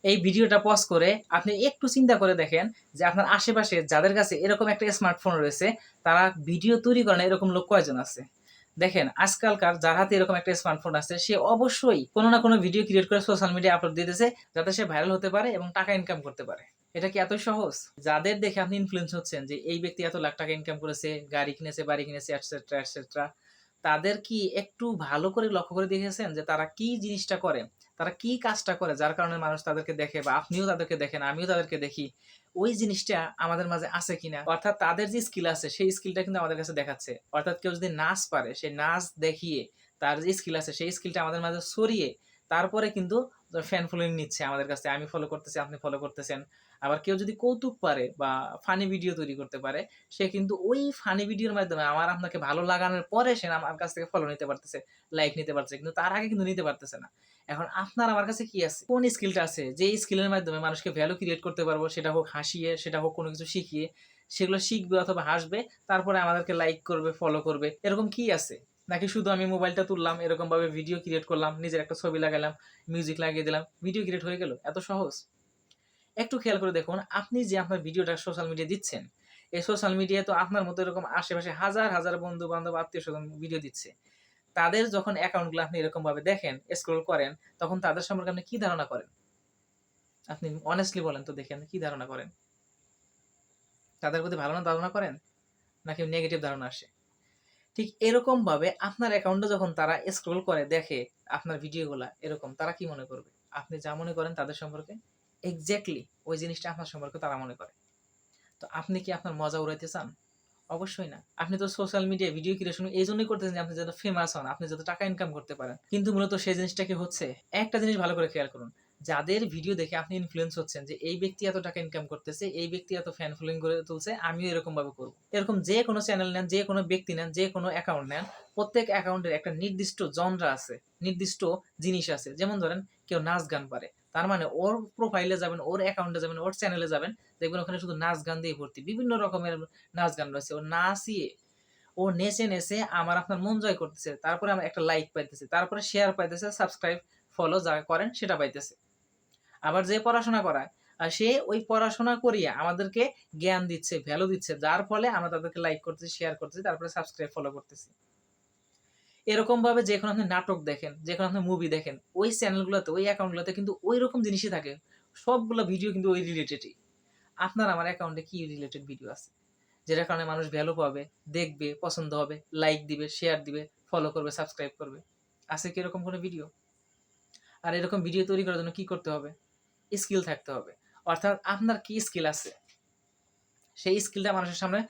এই ভিডিওটা পজ করে আপনি একটু চিন্তা করে দেখেন যে আপনার আশেপাশে যাদের কাছে এরকম একটা স্মার্টফোন রয়েছে তারা ভিডিও তৈরি করে না এরকম লোক কয়জন আছে। দেখেন আজকালকার যার হাতে এরকম একটা স্মার্টফোন আছে সে অবশ্যই কোনো না কোনো ভিডিও ক্রিয়েট করে সোশ্যাল মিডিয়া আপলোড দিতেছে যাতে সে ভাইরাল হতে পারে এবং টাকা ইনকাম করতে পারে। এটা কি এত সহজ? যাদের দেখে আপনি ইনফ্লুয়েন্স হচ্ছেন যে এই ব্যক্তি এত লাখ টাকা ইনকাম করেছে, গাড়ি কিনেছে, বাড়ি কিনেছে, এটসেট্রা এটসেট্রা, তাদের কি একটু ভালো করে লক্ষ্য করে দেখেছেন যে তারা কি জিনিসটা করে, তারা কি কাজটা করে যার কারণে মানুষ তাদেরকে দেখে বা আপনিও তাদেরকে দেখেন, আমিও তাদেরকে দেখি? ওই জিনিসটা আমাদের মাঝে আছে কিনা, অর্থাৎ তাদের যে স্কিল আছে সেই স্কিলটা কিন্তু আমাদের কাছে দেখাচ্ছে। অর্থাৎ কেউ যদি নাচ পারে সেই নাচ দেখিয়ে তার যে স্কিল আছে সেই স্কিলটা আমাদের মাঝে ছড়িয়ে তারপরে কিন্তু ফ্যান ফলোইং নিচ্ছে আমাদের কাছে। আমি ফলো করতেছি, আপনি ফলো করতেছেন। আবার কেউ যদি কৌতুক পারে বা ফানি ভিডিও তৈরি করতে পারে, সে কিন্তু ওই ফানি ভিডিওর মাধ্যমে আমার আপনাকে ভালো লাগানোর পরে সে আমার কাছ থেকে ফলো নিতে পারতেছে, লাইক নিতে পারছে, কিন্তু তার আগে কিন্তু নিতে পারতেছে না। এখন আপনার আমার কাছে কি আছে, কোন স্কিলটা আছে যে স্কিলের মাধ্যমে মানুষকে ভ্যালু ক্রিয়েট করতে পারবো, সেটা হোক হাসিয়ে, সেটা হোক কোনো কিছু শিখিয়ে, সেগুলো শিখবে অথবা হাসবে, তারপরে আমাদেরকে লাইক করবে, ফলো করবে, এরকম কি আছে? নাকি শুধু আমি মোবাইলটা তুললাম, এরকম ভাবে ভিডিও ক্রিয়েট করলাম, নিজের একটা ছবি লাগালাম, মিউজিক লাগিয়ে দিলাম, ভিডিও ক্রিয়েট হয়ে গেল? এত সহজ? একটু খেয়াল করে দেখুন, আপনি যে আপনার ভিডিওটা সোশ্যাল মিডিয়া দিচ্ছেন, এই সোশ্যাল মিডিয়ায় তো আপনার মতো এরকম আশেপাশে হাজার হাজার বন্ধু বান্ধব আত্মীয় স্বজন ভিডিও দিচ্ছে। তাদের যখন অ্যাকাউন্টগুলো আপনি এরকম ভাবে দেখেন, স্ক্রল করেন, তখন তাদের সম্পর্কে আপনি কি ধারণা করেন? আপনি অনেস্টলি বলেন তো দেখেন কি ধারণা করেন? তাদের প্রতি ভালো না ধারণা করেন, নাকি নেগেটিভ ধারণা আসে? ঠিক এরকম ভাবে আপনার অ্যাকাউন্টে যখন তারা স্ক্রল করে দেখে আপনার ভিডিওগুলা, এরকম তারা কি মনে করবে? আপনি যা মনে করেন তাদের সম্পর্কে, এক্স্যাক্টলি ওই জিনিসটা আপনার সম্পর্কে তারা মনে করে। তো আপনি কি আপনার মজা উড়াইতে চান? অবশ্যই না। আপনি তো সোশ্যাল মিডিয়ায় ভিডিও ক্রিয়েশন এই জন্যই করতেছেন যে আপনি যাতে ফেমাস হন, আপনি যাতে টাকা ইনকাম করতে পারেন। কিন্তু মূলত সেই জিনিসটা কি হচ্ছে? একটা জিনিস ভালো করে খেয়াল করুন। যাদের ভিডিও দেখে আপনি ইনফ্লুয়েন্স হচ্ছেন যে এই ব্যক্তি এত টাকা ইনকাম করতেছে, এই ব্যক্তি এত ফ্যান ফলোইং গড়ে তুলছে, আমিও এরকম ভাবে করব। এরকম যে কোনো চ্যানেল নেন, যে কোনো ব্যক্তি নেন, যে কোনো অ্যাকাউন্ট নেন, প্রত্যেক অ্যাকাউন্টের একটা নির্দিষ্ট জনরা আছে, নির্দিষ্ট জিনিস আছে। যেমন ধরেন কেউ নাচ গান পারে, তার মানে ওর প্রোফাইলে যাবেন, ওর অ্যাকাউন্টে যাবেন, ওর চ্যানেলে যাবেন, দেখবেন ওখানে শুধু নাচ গান দিয়ে ভর্তি। বিভিন্ন রকমের নাচ গান রয়েছে। ও নাচিয়ে, ও নেচে নেচে আমার আপনার মন জয় করতেছে। তারপরে আমরা একটা লাইক পাইতেছি, তারপরে শেয়ার পাইতেছে, সাবস্ক্রাইব, ফলো যা করেন সেটা পাইতেছে। আবার যে পড়াশোনা করায়, সে ওই পড়াশোনা করিয়ে আমাদেরকে জ্ঞান দিচ্ছে, ভ্যালু দিচ্ছে, যার ফলে আমরা তাদেরকে লাইক করতেছি, শেয়ার করতেছি, তারপরে সাবস্ক্রাইব, ফলো করতেছি। এরকম ভাবে যখন আপনি নাটক দেখেন, যখন আপনি মুভি দেখেন, ওই চ্যানেলগুলোতে, ওই অ্যাকাউন্টগুলোতে কিন্তু ওই রকম জিনিসই থাকে। সবগুলো ভিডিও কিন্তু ওই রিলেটেডই। আপনার আমার অ্যাকাউন্টে কি রিলেটেড ভিডিও আছে যেটার কারণে মানুষ ভ্যালু পাবে, দেখবে, পছন্দ হবে, লাইক দিবে, শেয়ার দিবে, ফলো করবে, সাবস্ক্রাইব করবে? আছে কি এরকম কোনো ভিডিও? আর এরকম ভিডিও তৈরি করার জন্য কি করতে হবে? স্কিল থাকতে হবে। অর্থাৎ আপনার কি স্কিল আছে সেই স্কিলটা মানুষের সামনে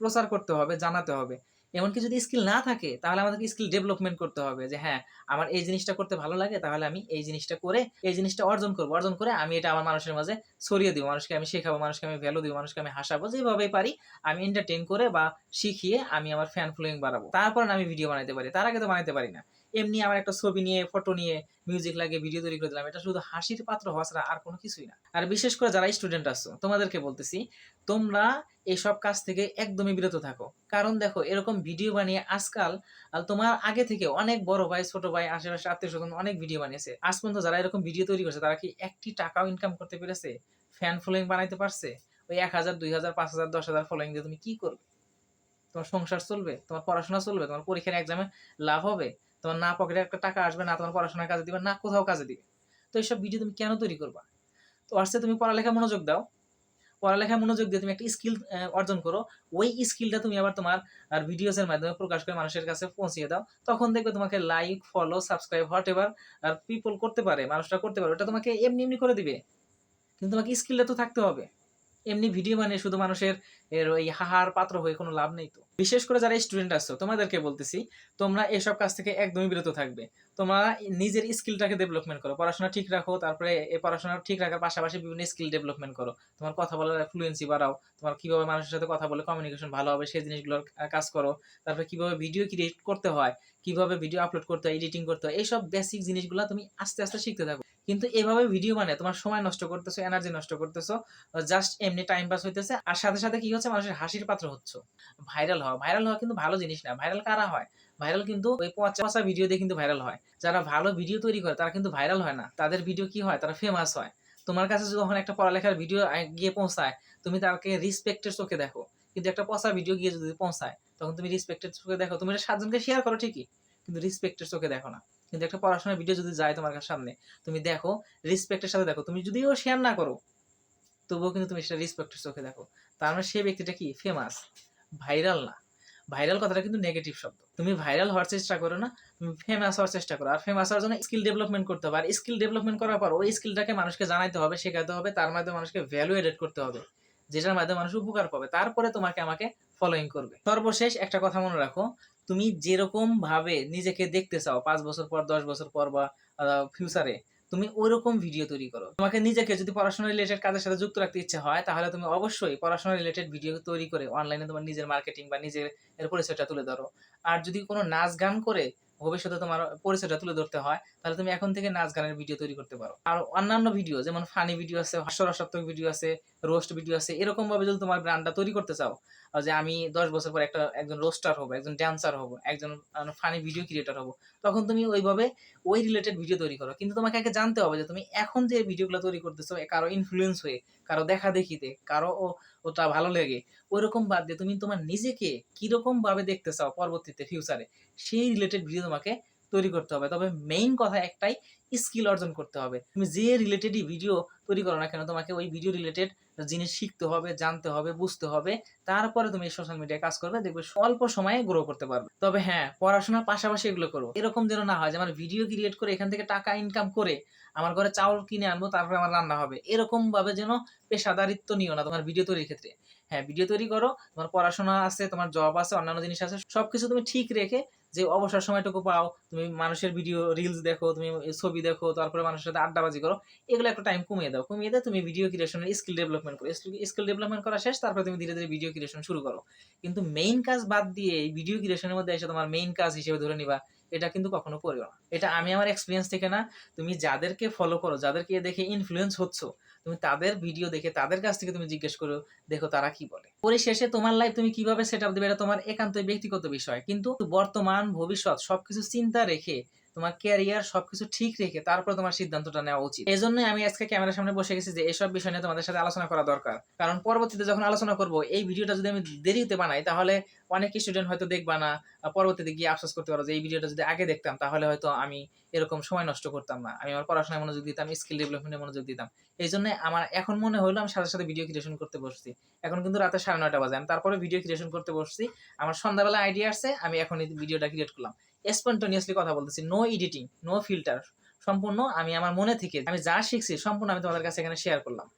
প্রচার করতে হবে, জানাতে হবে। এমনকি যদি স্কিল না থাকে তাহলে আমাদেরকে স্কিল ডেভেলপমেন্ট করতে হবে যে হ্যাঁ, আমার এই জিনিসটা করতে ভালো লাগে, তাহলে আমি এই জিনিসটা করে এই জিনিসটা অর্জন করব। অর্জন করে আমি এটা আমার মানুষের মাঝে ছড়িয়ে দিব। মানুষকে আমি শেখাবো, মানুষকে আমি ভ্যালু দিব, মানুষকে আমি হাসাবো। যেভাবেই পারি আমি এন্টারটেইন করে বা শিখিয়ে আমি আমার ফ্যান ফলোইং বাড়াবো। তারপর আমি ভিডিও বানাইতে পারি। তার আগে তো বানাইতে পারি না। এমনি আমার একটা ছবি নিয়ে, ফটো নিয়ে, মিউজিক লাগিয়ে ভিডিও তৈরি করে দিলাম। এটা শুধু হাসির পাত্র হওয়া ছাড়া আর কোনো কিছুই না। আর বিশেষ করে যারা স্টুডেন্ট আছো তোমাদেরকে বলতেছি, তোমরা এসব কাজ থেকে একদমই বিরত থাকো। কারণ দেখো এরকম ভিডিও বানিয়ে আজকাল তোমার আগে থেকে অনেক বড় ভাই, ছোট ভাই, আশেপাশে আত্মীয় স্বজন অনেক ভিডিও বানিয়েছে। আজ পর্যন্ত যারা এরকম ভিডিও তৈরি করছে তারা কি একটি টাকাও ইনকাম করতে পেরেছে? ফ্যান ফলোইং বানাইতে পারছে? ওই 1,000, 2,000, 5,000, 10,000 ফলোইং দিয়ে তুমি কি করবে? তোমার সংসার চলবে? তোমার পড়াশোনা চলবে? তোমার পরীক্ষার এক্সামে লাভ হবে? তোমার না পকেটে একটা টাকা আসবে, না তোমার পড়াশোনার কাজে দিবে, না কোথাও কাজে দিবে। তো এইসব ভিডিও তুমি কেন তৈরি করবা? তো আসছে তুমি পড়ালেখা মনোযোগ দাও। পড়ালেখায় মনোযোগ দিয়ে তুমি একটা স্কিল অর্জন করো। ওই স্কিলটা তুমি আবার তোমার ভিডিওস এর মাধ্যমে প্রকাশ করে মানুষের কাছে পৌঁছিয়ে দাও। তখন দেখবে তোমাকে like, follow, subscribe, whatever people করতে পারে, মানুষরা করতে পারে। ওটা তোমাকে এমনি, এমনি করে দিবে। কিন্তু তোমাকে স্কিলটা তো থাকতে হবে। এমনি ভিডিও বানিয়ে শুধু মানুষের ওই হাহার পাত্র হয়ে কোনো লাভ নেই তো। বিশেষ করে যারা স্টুডেন্ট আছো তোমাদেরকে বলতেছি, তোমরা এসব কাজ থেকে একদমই বিরত থাকবে। তোমরা নিজের স্কিলটাকে ডেভেলপমেন্ট করো, পড়াশোনা ঠিক রাখো, তারপরে এই পড়াশোনা ঠিক রাখার পাশাপাশি বিভিন্ন স্কিল ডেভেলপমেন্ট করো। তোমার কথা বলার ফ্লুয়েন্সি বাড়াও, তোমার কিভাবে মানুষের সাথে কথা বলে কমিউনিকেশন ভালো হবে সেই জিনিসগুলোর কাজ করো। তারপরে কিভাবে ভিডিও ক্রিয়েট করতে হয়, কিভাবে ভিডিও আপলোড করতে হয়, এডিটিং করতে হয়, এইসব বেসিক জিনিসগুলো তুমি আস্তে আস্তে শিখতে থাকো। কিন্তু এভাবে ভিডিও মানে তোমার সময় নষ্ট করতেছো, এনার্জি নষ্ট করতেছো, জাস্ট এমনি টাইম পাস হইতেছে। আর সাথে সাথে কি হচ্ছে, মানুষের হাসির পাত্র হচ্ছে। ভাইরাল হওয়া, ভাইরাল হওয়া কিন্তু ভালো জিনিস না। ভাইরাল কারা হয়? ভাইরাল কিন্তু ওই পচা পচা ভিডিও দিয়ে কিন্তু ভাইরাল হয়। যারা ভালো ভিডিও তৈরি করে তারা কিন্তু ভাইরাল হয় না, তাদের ভিডিও কি হয়, তারা ফেমাস হয়। তোমার কাছে যখন একটা পড়ালেখার ভিডিও গিয়ে পৌঁছায়, তুমি তাকে রেসপেক্টের চোখে দেখো, কিন্তু একটা পচা ভিডিও গিয়ে যদি পৌঁছায় তখন তুমি রেসপেক্টের চোখে দেখো। তুমি এটা 7 জনকে শেয়ার করো ঠিকই, কিন্তু রেসপেক্টের চোখে দেখো না। কিন্তু একটা পড়াশোনার ভিডিও যদি যায় তোমার সামনে, তুমি দেখো রেসপেক্টের সাথে দেখো। তুমি যদিও শেয়ার না করো তবুও কিন্তু তুমি সেটা রেসপেক্টের চোখে দেখো। তার মানে সেই ব্যক্তিটা কি ফেমাস, ভাইরাল না। ভাইরাল কথাটা কিন্তু নেগেটিভ শব্দ। তুমি ভাইরাল হওয়ার চেষ্টা করো না, তুমি ফেমাস হওয়ার চেষ্টা করো। আর ফেমাস হওয়ার জন্য স্কিল ডেভেলপমেন্ট করতে হবে। আর স্কিল ডেভেলপমেন্ট করার পর ওই স্কিলটাকে মানুষকে জানাইতে হবে, শেখাতে হবে, তার মাধ্যমে মানুষকে ভ্যালু এডেড করতে হবে, যেটার মাধ্যমে মানুষ উপকার পাবে। তারপরে তোমাকে আমাকে ফলোইং করবে। সর্বশেষ একটা কথা মনে রাখো, তুমি যেরকম ভাবে নিজেকে দেখতে চাও 5 বছর পর, 10 বছর পর বা ফিউচারে, তুমি ওইরকম ভিডিও তৈরি করো। তোমাকে নিজেকে যদি পড়াশোনা রিলেটেড কাজের সাথে যুক্ত রাখতে ইচ্ছে হয়, তাহলে তুমি অবশ্যই পড়াশোনা রিলেটেড ভিডিও তৈরি করে অনলাইনে তোমার নিজের মার্কেটিং বা নিজের পরিচয়টা তুলে ধরো। আর যদি কোনো নাচ গান করে ভবিষ্যতে তোমার পরিচয়টা তুলে ধরতে হয়, তাহলে তুমি এখন থেকে নাচ গানের ভিডিও তৈরি করতে পারো। আর অন্যান্য ভিডিও যেমন ফানি ভিডিও আছে, হাস্যরসাত্মক ভিডিও আছে, রোস্ট ভিডিও আছে, এরকম ভাবে যদি তোমার ব্র্যান্ডটা তৈরি করতে চাও, যে আমি 10 বছর পর একজন রোস্টার হবো, একজন ড্যান্সার হবো, একজন ফানি ভিডিও ক্রিয়েটর হবো, তখন তুমি ওইভাবে ওই রিলেটেড ভিডিও তৈরি করো। কিন্তু তোমাকে আগে জানতে হবে যে তুমি এখন যে ভিডিওগুলো তৈরি করতেছো কারো ইনফ্লুয়েন্স হয়ে, কারো দেখা দেখিতে, কারো ওটা ভালো লেগে, ওইরকম বাদ দিয়ে তুমি তোমার নিজেকে কিরকম ভাবে দেখতে চাও পরবর্তীতে ফিউচারে, সেই রিলেটেড ভিডিও তোমাকে তৈরি করতে হবে। তবে মেইন কথা একটাই, স্কিল অর্জন করতে হবে। তুমি যে রিলেটেডই ভিডিও তৈরি করো না কেন, তোমাকে ওই ভিডিও রিলেটেড জিনিস শিখতে হবে, জানতে হবে, বুঝতে হবে। তারপরে তুমি সোশ্যাল মিডিয়ায় কাজ করবে, দেখবে অল্প সময়ে গ্রো করতে পারবে। তবে হ্যাঁ, পড়াশোনার পাশাপাশি এগুলো করো। এরকম যেন না হয় যে আমার ভিডিও ক্রিয়েট করে এখান থেকে টাকা ইনকাম করে আমার ঘরে চাউল কিনে আনবো, তারপরে আমার রান্না হবে, এরকম ভাবে যেন পেশাদারিত্ব নিও না তোমার ভিডিও তৈরির ক্ষেত্রে। হ্যাঁ, ভিডিও তৈরি করো, তোমার পড়াশোনা আছে, তোমার জব আছে, অন্যান্য জিনিস আছে, সবকিছু তুমি ঠিক রেখে যে অবসর সময়টুকু পাও, তুমি মানুষের ভিডিও রিলস দেখো, তুমি ছবি দেখো, তারপরে মানুষের সাথে আড্ডাবাজি করো, এগুলো একটা টাইম কমিয়ে দাও। কমিয়ে দিয়ে তুমি ভিডিও ক্রিয়েশনের স্কিল ডেভেলপমেন্ট করো। স্কিল ডেভেলপমেন্ট করা শেষ, তারপরে তুমি ধীরে ধীরে ভিডিও ক্রিয়েশন শুরু করো। কিন্তু মেইন কাজ বাদ দিয়ে এই ভিডিও ক্রিয়েশনের মধ্যে এসে তোমার মেইন কাজ হিসেবে ধরে নিবা, এটা কিন্তু কখনো করিও না। এটা আমি আমার এক্সপিরিয়েন্স থেকে না, তুমি যাদেরকে ফলো করো, যাদেরকে দেখে ইনফ্লুয়েন্স হচ্ছ, তুমি তাদের ভিডিও দেখে তাদের কাছ থেকে তুমি জিজ্ঞেস করো, দেখো তারা কি বলে। পরিশেষে তোমার লাইফ তুমি কিভাবে সেট আপ দেবে এটা তোমার একান্তই ব্যক্তিগত বিষয়, কিন্তু বর্তমান ভবিষ্যৎ সবকিছু চিন্তা রেখে, তোমার ক্যারিয়ার সবকিছু ঠিক রেখে তারপর তোমার সিদ্ধান্তটা নেওয়া উচিত। এই জন্যই আমি আজকে ক্যামেরার সামনে বসে গেছি যে এসব বিষয় নিয়ে তোমাদের সাথে আলোচনা করা দরকার। কারণ পরবর্তীতে যখন আলোচনা করব, এই ভিডিওটা যদি আমি দেরিতে বানাই, তাহলে অনেক স্টুডেন্ট হয়তো দেখবা না, পরবর্তীতে গিয়ে আফসোস করতে পারো যে এই ভিডিওটা যদি আগে দেখতাম তাহলে হয়তো আমি এরকম সময় নষ্ট করতাম না, আমি আমার পড়াশোনায় মনোযোগ দিতাম, স্কিল ডেভেলপমেন্টে মনোযোগ দিতাম। এই জন্য আমার এখন মনে হলো আমি সাথে সাথে ভিডিও ক্রিয়েশন করতে বসছি। এখন কিন্তু রাতে 9:30 বাজে, আমি তারপরে ভিডিও ক্রিয়েশন করতে বসছি। আমার সন্ধ্যাবেলা আইডিয়া আসছে, আমি এখন এই ভিডিওটা ক্রিয়েট করলাম। স্পন্টানিয়াসলি কথা বলতেছি, নো এডিটিং, নো ফিল্টার, সম্পূর্ণ আমি আমার মনে থেকে আমি যা শিখছি সম্পূর্ণ আমি তোমাদের কাছে এখানে শেয়ার করলাম।